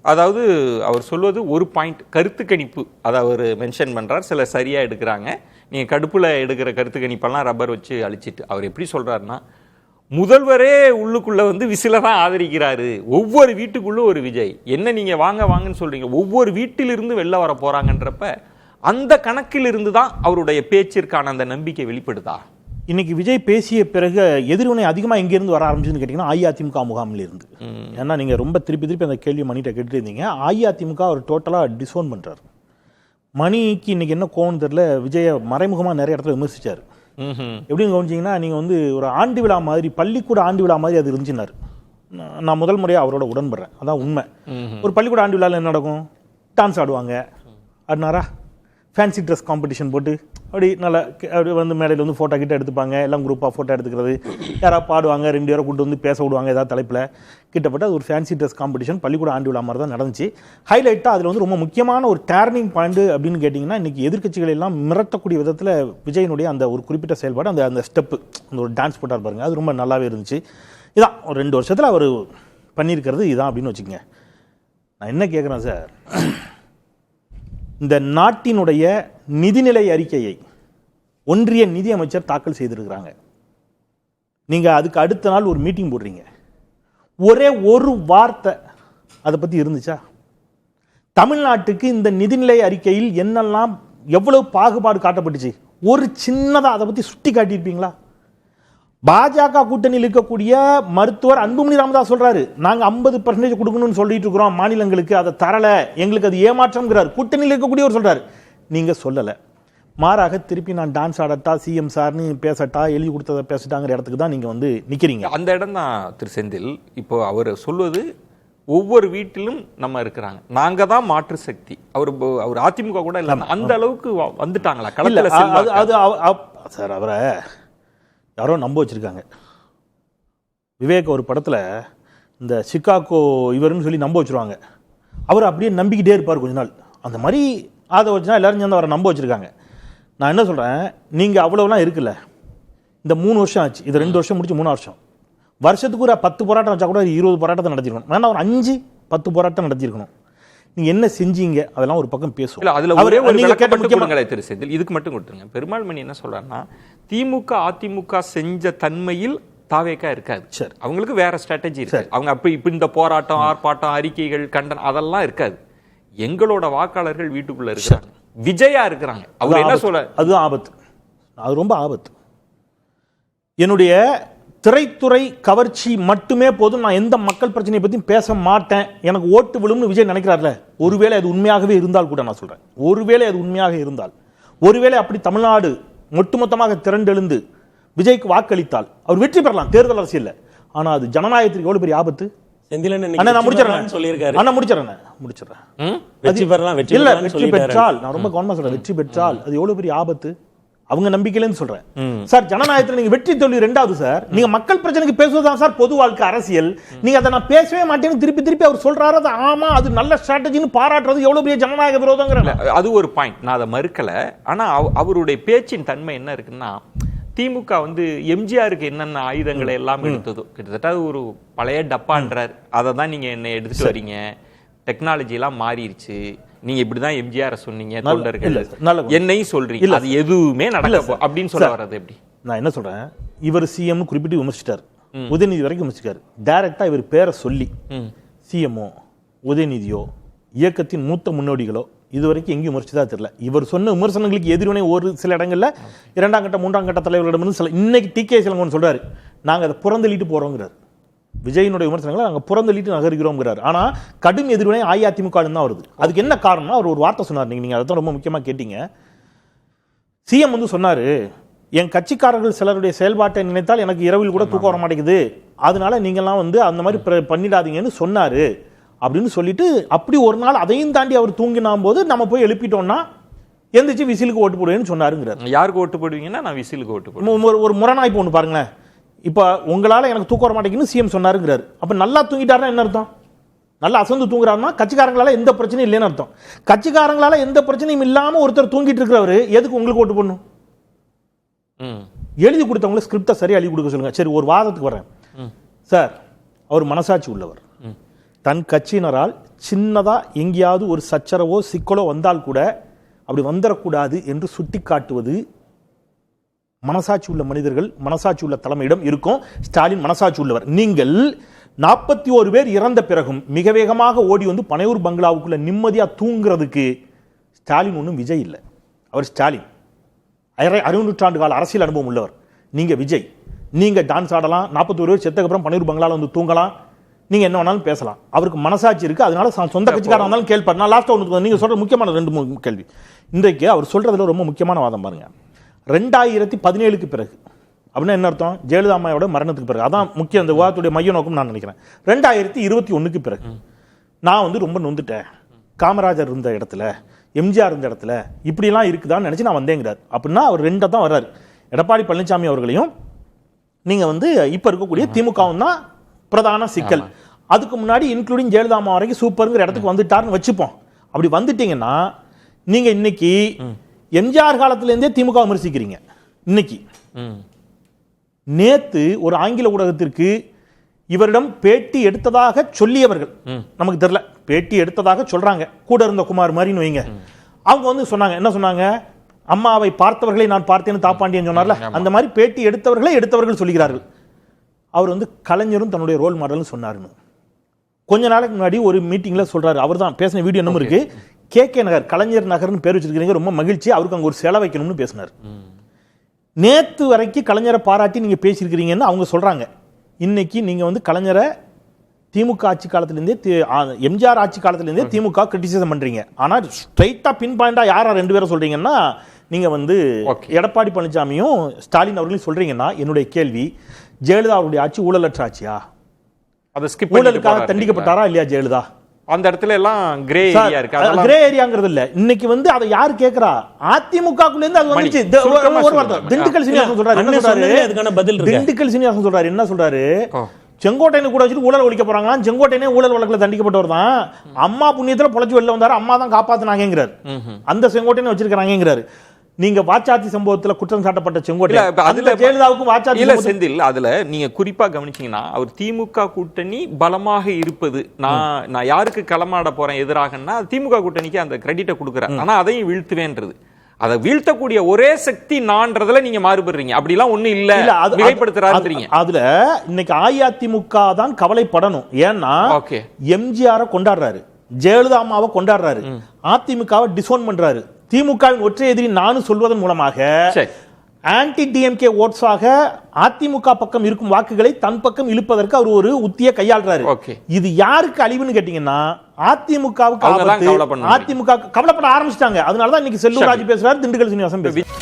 அதாவது அவர் சொல்வது ஒரு பாயிண்ட் கருத்து கணிப்பு, அதை அவர் மென்ஷன் பண்ணுறார். சில சரியாக எடுக்கிறாங்க. நீங்கள் கடுப்பில் எடுக்கிற கருத்து கணிப்பெல்லாம் ரப்பர் வச்சு அழிச்சிட்டு அவர் எப்படி சொல்கிறாருன்னா, முதல்வரே உள்ளுக்குள்ளே வந்து விசில தான் ஆதரிக்கிறாரு. ஒவ்வொரு வீட்டுக்குள்ளே ஒரு விஜய், என்ன நீங்கள் வாங்க வாங்கன்னு சொல்கிறீங்க, ஒவ்வொரு வீட்டிலிருந்து வெளில வர போகிறாங்கன்றப்ப அந்த கணக்கிலிருந்து தான் அவருடைய பேச்சிற்கான அந்த நம்பிக்கை வெளிப்படுதா? இன்னைக்கு விஜய் பேசிய பிறகு எதிர்வினை அதிகமாக எங்கேருந்து வர ஆரம்பிச்சுன்னு கேட்டிங்கன்னா அஇஅதிமுக முகாமில் இருந்து. ஏன்னா நீங்கள் ரொம்ப திருப்பி அந்த கேள்வி மணிகிட்ட கேட்டுட்டு இருந்தீங்க. அஇஅதிமுக அவர் டோட்டலாக டிசோன் பண்ணுறாரு. மணிக்கு இன்னைக்கு என்ன கோவம் தெரியல, விஜயை மறைமுகமாக நிறைய இடத்துல விமர்சிச்சார். எப்படின்னு கவனிச்சிங்கன்னா, நீங்கள் வந்து ஒரு ஆண்டு விழா மாதிரி, பள்ளிக்கூட ஆண்டு விழா மாதிரி அது இருந்துச்சுன்னாரு. நான் முதல் முறையாக அவரோட உடன்படுறேன், அதான் உண்மை. ஒரு பள்ளிக்கூட ஆண்டு விழாவில் என்ன நடக்கும்? டான்ஸ் ஆடுவாங்க, ஆடினாரா, ஃபேன்சி ட்ரெஸ் காம்படிஷன் போட்டு அப்படி நல்லா அப்படி வந்து மேடையில் வந்து ஃபோட்டோ கிட்ட எடுத்துப்பாங்க, எல்லாம் குரூப்பாக ஃபோட்டோ எடுத்துக்கிறது, யாராவது பாடுவாங்க, 2 பேரை கூட்டு வந்து பேச விடுவாங்க ஏதாவது தலைப்பில். கிட்டப்பட்ட அது ஒரு ஃபேன்சி ட்ரெஸ் காம்படிஷன் பள்ளிக்கூட ஆண்டு விழா மாதிரி தான் நடந்துச்சு. ஹைலைட்டாக அதில் வந்து ரொம்ப முக்கியமான ஒரு டேர்னிங் பாயிண்ட் அப்படின்னு கேட்டிங்கன்னா, இன்றைக்கி எதிர்க்கட்சிகள் எல்லாம் மிரட்டக்கூடிய விதத்தில் விஜயனுடைய அந்த ஒரு குறிப்பிட்ட செயல்பாடு, அந்த ஸ்டெப்பு, அந்த ஒரு டான்ஸ் போட்டார் பாருங்க, அது ரொம்ப நல்லாவே இருந்துச்சு. இதான் ஒரு 2 வருஷத்தில் அவர் பண்ணியிருக்கிறது இதான் அப்படின்னு வச்சுக்கோங்க. நான் என்ன கேட்குறேன் சார், இந்த நாட்டினுடைய நிதிநிலை அறிக்கையை ஒன்றிய நிதி அமைச்சர் தாக்கல் செய்திருக்கிறாங்க. நீங்கள் அதுக்கு அடுத்த நாள் ஒரு மீட்டிங் போடுறீங்க, ஒரே ஒரு வார்த்தை அதை பற்றி இருந்துச்சா? தமிழ்நாட்டுக்கு இந்த நிதிநிலை அறிக்கையில் என்னெல்லாம் எவ்வளவு பாகுபாடு காட்டப்பட்டுச்சு, ஒரு சின்னதாக அதை பற்றி சுட்டி காட்டியிருப்பீங்களா? பாஜக கூட்டணியில் இருக்கக்கூடிய மருத்துவர் அன்புமணி ராமதாஸ் சொல்றாரு, நாங்க 50% கொடுக்கணும்னு சொல்லிட்டு இருக்கிறோம் மாநிலங்களுக்கு, அதை தரல, எங்களுக்கு அது ஏமாற்றம்ங்கிறார். கூட்டணியில் இருக்கக்கூடியவர் சொல்றாரு, நீங்க சொல்லல. மாறாக திருப்பி நான் டான்ஸ் ஆடட்டா, சிஎம் சார்னு பேசட்டா, எழுதி கொடுத்ததை பேசட்டாங்கிற இடத்துக்கு தான் நீங்க வந்து நிக்கிறீங்க. அந்த இடம் தான் திரு செந்தில். இப்போ அவர் சொல்வது ஒவ்வொரு வீட்டிலும் நம்ம இருக்கிறாங்க, நாங்க தான் மாற்று சக்தி. அவர் அதிமுக கூட இல்ல, அந்த அளவுக்கு வந்துட்டாங்களா களத்துல? சார், அவரை யாரோ நம்ப வச்சிருக்காங்க. விவேக் ஒரு படத்தில் இந்த சிக்காகோ இவருன்னு சொல்லி நம்ப வச்சுருவாங்க, அவர் அப்படியே நம்பிக்கிட்டே இருப்பார் கொஞ்ச நாள். அந்த மாதிரி அதை வச்சுனா எல்லாரும் சேர்ந்து அவரை நம்ப வச்சுருக்காங்க. நான் என்ன சொல்கிறேன், நீங்கள் அவ்வளோலாம் இருக்குல்ல, இந்த 3 வருஷம் ஆச்சு, இது 2 வருஷம் முடிச்சு 3 வருஷம், வருஷத்துக்கு ஒரு 10 போராட்டம் வச்சா கூட 20 போராட்டத்தை நடத்திருக்கணும், வேணா ஒரு 5-10 போராட்டம் நடத்திருக்கணும். நீங்க என்ன செஞ்சீங்க அதெல்லாம் ஒரு பக்கம் பேசுவோம். அதுல ஒரே ஒரு விளக்கம் திரு செந்தில், இதுக்கு மட்டும் கொடுத்துருங்க. பெருமாள் மணி என்ன சொல்றாருன்னா, திமுக அதிமுக செஞ்ச தன்மையில் தாவேக்கா இருக்காது. சரி, அவங்களுக்கு வேற ஸ்ட்ராட்டஜி இருக்கு. அவங்க அப்ப இப்ப இந்த போராட்டம், ஆர்ப்பாட்டம், அறிக்கைகள், கண்டனம் அதெல்லாம் இருக்காது. எங்களோட வாக்காளர்கள் வீட்டுக்குள்ள இருக்கிறாங்க, விஜயா இருக்கிறாங்க. அவர் என்ன சொல்ல, அதுதான் ஆபத்து, அது ரொம்ப ஆபத்து. என்னுடைய திரைத்துறை கவர்ச்சி மட்டுமே போதும், நான் எந்த மக்கள் பிரச்சனையை பற்றியும் பேச மாட்டேன், எனக்கு ஓட்டு விழும்னு விஜய் நினைக்கிறார்ல, ஒருவேளை அது உண்மையாகவே இருந்தால் கூட, நான் சொல்றேன், ஒருவேளை அது உண்மையாக இருந்தால், ஒருவேளை அப்படி தமிழ்நாடு ஒட்டுமொத்தமாக திரண்டெழுந்து விஜய்க்கு வாக்களித்தால் அவர் வெற்றி பெறலாம் தேர்தல் அரசியல்ல. ஆனா அது ஜனநாயகத்திற்கு எவ்வளவு பெரிய ஆபத்து. வெற்றி பெற்றால், நான் ரொம்ப கவனமா சொல்றேன், வெற்றி பெற்றால் அது எவ்வளவு பெரிய ஆபத்து அவங்க நம்பிக்கையிலேன்னு சொல்றேன் சார். ஜனநாயகத்தில் நீங்க வெற்றி தோல்வி 2வது சார், நீங்க மக்கள் பிரச்சனைக்கு பேசுவதுதான் சார் பொது வாழ்க்கை அரசியல். நீங்க அதை நான் பேசவே மாட்டேன்னு திருப்பி அவர் சொல்றாரு, அது ஆமா அது நல்ல ஸ்ட்ராட்டஜின்னு பாராட்டுறது எவ்வளவு பெரிய ஜனநாயக விரோதங்கிற அது ஒரு பாயிண்ட், நான் அதை மறுக்கல. ஆனா அவருடைய பேச்சின் தன்மை என்ன இருக்குன்னா, திமுக வந்து எம்ஜிஆருக்கு என்னென்ன ஆயுதங்களை எல்லாம் எடுத்ததோ, கிட்டத்தட்ட அது ஒரு பழைய டப்பான்றார், அதை தான் நீங்க என்ன எடுத்துட்டு வரீங்க, டெக்னாலஜி எல்லாம் மாறிடுச்சு, நீங்க இப்படிதான் எம்ஜிஆர் சொன்னீங்க, தொண்டர்கள் என்னையும் சொல்றீங்க, அது எதுவுமே நடக்கல அப்படின்னு சொல்ல வர்றது எப்படி? நான் என்ன சொல்றேன், இவர் சிஎம் குறிப்பிட்டு விமர்சிட்டார், உதயநிதி வரைக்கும் விமர்சிட்டார். டைரக்டா இவர் பேரை சொல்லி சிஎம்ஓ உதயநிதியோ இயக்கத்தின் மூத்த முன்னோடிகளோ இதுவரைக்கும் எங்கேயும் விமர்சித்தா தெரியல. இவர் சொன்ன விமர்சனங்களுக்கு எதிர்வினை ஒரு சில இடங்கள்ல 2ஆம் கட்ட 3ஆம் கட்ட தலைவர்களிடம் சில, இன்னைக்கு டிகே சிலங்கன்னு சொல்றாரு, நாங்க அதை புறந்தள்ளிட்டு போறோங்கிறார். விஜயினுடைய விமர்சனங்களை நாங்கள் புறந்தள்ளிட்டு நகர்கிறோம்ங்கிறார். ஆனா கடும் எதிர்வினை அஇஅதிமுக தான் வருது. அதுக்கு என்ன காரணம்னா, அவர் ஒரு வார்த்தை சொன்னார், நீங்க அதை ரொம்ப முக்கியமா கேட்டீங்க. சிஎம் வந்து சொன்னாரு, என் கட்சிக்காரர்கள் சிலருடைய செயல்பாட்டை நினைத்தால் எனக்கு இரவில் கூட தூக்கம் வர மாட்டேங்குது, அதனால நீங்கெல்லாம் வந்து அந்த மாதிரி பண்ணிடாதீங்கன்னு சொன்னாரு அப்படின்னு சொல்லிட்டு, அப்படி ஒரு நாள் அதையும் தாண்டி அவர் தூங்கினா போது நம்ம போய் எழுப்பிட்டோம்னா எந்திரிச்சு விசிலுக்கு ஓட்டு போடுவேன்னு சொன்னாருங்கிறார். யாருக்கு ஓட்டு போடுவீங்கன்னா நான் விசிலுக்கு ஓட்டு போடுவேன். ஒரு முரணாய்ப்பு ஒன்று பாருங்களேன், இப்போ உங்களால் எனக்கு தூக்கம் வர மாட்டேங்குன்னு சிஎம் சொன்னாருங்கிறார். அப்போ நல்லா தூங்கிட்டாருன்னா என்ன அர்த்தம்? நல்லா அசந்து தூங்குறாருன்னா கட்சிக்காரங்களால எந்த பிரச்சனையும் இல்லைன்னு அர்த்தம். கட்சிக்காரங்களால எந்த பிரச்சனையும் இல்லாமல் ஒருத்தர் தூங்கிட்டு இருக்கிறவர் எதுக்கு உங்களுக்கு ஓட்டு போடணும்? எழுதி கொடுத்தவங்களை ஸ்கிரிப்டை சரியாக எழுதி கொடுக்க சொல்லுங்க. சரி, ஒரு வாதத்துக்கு வரேன் சார், அவர் மனசாட்சி உள்ளவர், தன் கட்சியினரால் சின்னதா எங்கேயாவது ஒரு சச்சரவோ சிக்கலோ வந்தால் கூட அப்படி வந்துடக்கூடாது என்று சுட்டிக்காட்டுவது மனசாட்சி உள்ள மனிதர்கள், மனசாட்சி உள்ள தலைமையிடம் இருக்கும். ஸ்டாலின் மனசாட்சி உள்ளவர். நீங்கள் 41 பேர் இறந்த பிறகும் மிக வேகமாக ஓடி வந்து பனையூர் பங்களாவுக்குள்ள நிம்மதியா தூங்குறதுக்கு ஸ்டாலின் ஒன்றும் விஜய் இல்லை. அவர் ஸ்டாலின் அரை நூற்றாண்டு கால அரசியல் அனுபவம் உள்ளவர். நீங்க விஜய், நீங்க டான்ஸ் ஆடலாம், 41 பேர் செத்தக்கு அப்புறம் பனையூர் பங்களால வந்து தூங்கலாம், நீங்க என்ன வேணாலும் பேசலாம். அவருக்கு மனசாட்சி இருக்கு. அதனால சொந்த கட்சிக்காரன் இருந்தாலும் கேள்வி. நான் லாஸ்ட் ஒன்று நீங்க சொல்ற முக்கியமான 2 கேள்வி. இன்றைக்கு அவர் சொல்றதுல ரொம்ப முக்கியமான வாதம் பாருங்க. 2017க்கு பிறகு அப்படின்னா என்ன அர்த்தம்? ஜெயலலிதா அம்மாவோட மரணத்துக்கு பிறகு. அதான் முக்கிய அந்த விவாதத்துடைய மைய நோக்கம் நான் நினைக்கிறேன். 2021க்கு பிறகு நான் வந்து ரொம்ப நொந்துட்டேன். காமராஜர் இருந்த இடத்துல, எம்ஜிஆர் இருந்த இடத்துல இப்படிலாம் இருக்குதான்னு நினைச்சு நான் வந்தேங்கிறார். அப்படின்னா அவர் 2 தான் வர்றாரு. எடப்பாடி பழனிசாமி அவர்களையும் நீங்க வந்து இப்ப இருக்கக்கூடிய திமுகவும் தான் பிரதான சிக்கல். அதுக்கு முன்னாடி இன்க்ளூடிங் ஜெயலலிதா அம்மா வரைக்கும் சூப்பருங்கிற இடத்துக்கு வந்துட்டாருன்னு வச்சுப்போம். அப்படி வந்துட்டீங்கன்னா நீங்க இன்னைக்கு எம்ஜிஆர் காலத்துல இருந்தே திமுக விமர்சிக்கிறீங்க. இன்னைக்கு நேத்து ஒரு ஆங்கில ஊடகத்திற்கு இவரிடம் பேட்டி எடுத்ததாக சொல்லியவர்கள், நமக்கு தெரியல, பேட்டி எடுத்ததாக சொல்றாங்க, கூட இருந்த குமார் மாதிரின்னு வைங்க. அவங்க வந்து சொன்னாங்க, என்ன சொன்னாங்க? அம்மாவை பார்த்தவர்களை நான் பார்த்தேன்னு தாப்பாண்டியன் சொன்னார்ல, அந்த மாதிரி பேட்டி எடுத்தவர்கள் சொல்லுகிறார்கள். அவர் வந்து கலைஞரும் தன்னுடைய ரோல் மாடல்னு சொன்னாருன்னு கொஞ்ச நாளைக்கு முன்னாடி ஒரு மீட்டிங்ல சொல்றாரு. அவர் தான் பேசின வீடியோ என்ன இருக்கு, கே நகர், கலைஞர் நகர்னு பேர் வச்சிருக்கீங்க, ரொம்ப மகிழ்ச்சி, அவருக்கு அங்க ஒரு சிலை வைக்கணும்னு பேசினார். நேத்து வரைக்கும் கலைஞரை பாராட்டி நீங்க பேசியிருக்கிறீங்கன்னு அவங்க சொல்றாங்க. இன்னைக்கு நீங்க வந்து கலைஞரை திமுக ஆட்சி காலத்திலிருந்தே, எம்ஜிஆர் ஆட்சி காலத்திலிருந்தே திமுக கிரிட்டிசிசம் பண்றீங்க. ஆனா ஸ்ட்ரைட்டா பின் பாயிண்டா யாரா 2 பேரை சொல்றீங்கன்னா நீங்க வந்து எடப்பாடி பழனிசாமியும் ஸ்டாலின் அவர்களையும் சொல்றீங்கன்னா, என்னுடைய கேள்வி, ஜெயலலிதா அவருடைய ஆட்சி ஊழலற்ற ஆட்சியா? ஊழலுக்காக தண்டிக்கப்பட்டாரா இல்லையா ஜெயலலிதா? அந்த இடத்துல எல்லாம் கிரே ஏரியா இருக்கு. கிரே ஏரியாங்கிறது இல்ல. இன்னைக்கு வந்து அதை யாரு கேக்குறா? அதிமுகக்குள்ள இருந்து அது வந்துச்சு. ஒரு வார்த்தை திண்டுக்கல் சீனிவாசன் சொல்றாரு, என்ன சொல்றாரு? அதுக்கான பதில் திண்டுக்கல் சீனிவாசன் சொல்றாரு, என்ன சொல்றாரு? செங்கோட்டையனை கூட வச்சுட்டு ஊழல் ஒழிக்க போறாங்க. செங்கோட்டையனே ஊழல் வழக்குல தண்டிக்கப்பட்டவர் தான். அம்மா புண்ணியத்துல பொழைச்சு வெளில வந்தாரு, அம்மா தான் காப்பாத்தினாங்கிறார். அந்த செங்கோட்டையனை வச்சிருக்காங்கிறாரு. நீங்க வாச்சாத்தி சம்பவத்துல குற்றம் சாட்டப்பட்ட செங்கோட்டை, அதுல ஜெயலலிதாவுக்கும் வாச்சாத்தி இல்ல செந்தில், அதுல நீங்க குறிப்பா கவனிச்சீங்கன்னா அவர் திமுக கூட்டணி பலமாக இருப்பது, நான் யாருக்கு களமாட போறேன் எதிராகன்னா திமுக கூட்டணிக்கு அந்த கிரெடிட்டை கொடுக்குறேன். ஆனா அதையும் வீழ்த்துவேன்றது, அதை வீழ்த்தக்கூடிய ஒரே சக்தி நான்றதுல நீங்க மாறுபடுறீங்க. அப்படிலாம் ஒண்ணு இல்ல, மிகைப்படுத்துறாருன்றீங்க. அதுல இன்னைக்கு அஇஅதிமுக தான் கவலைப்படணும். ஏன்னா எம்ஜிஆரை கொண்டாடுறாரு, ஜெயலலிதா அம்மாவை கொண்டாடுறாரு, அதிமுகவை டிசோன் பண்றாரு. திமுகவின் ஒற்றை எதிரி நானும் சொல்வதன் மூலமாக ஆன்டி டிஎம்கே ஓட்ஸாக அதிமுக பக்கம் இருக்கும் வாக்குகளை தன் பக்கம் இழுப்பதற்கு அவர் ஒரு உத்தியை கையாளுறாரு. இது யாருக்கு அழிவுன்னு கேட்டீங்கன்னா அதிமுகவுக்கு. அதிமுக கவலைப்பட ஆரம்பிச்சிட்டாங்க. அதனாலதான் இன்னைக்கு செல்லூர் ராஜு பேசுறாரு, திண்டுக்கல் சீனிவாசன் பேசுறாரு.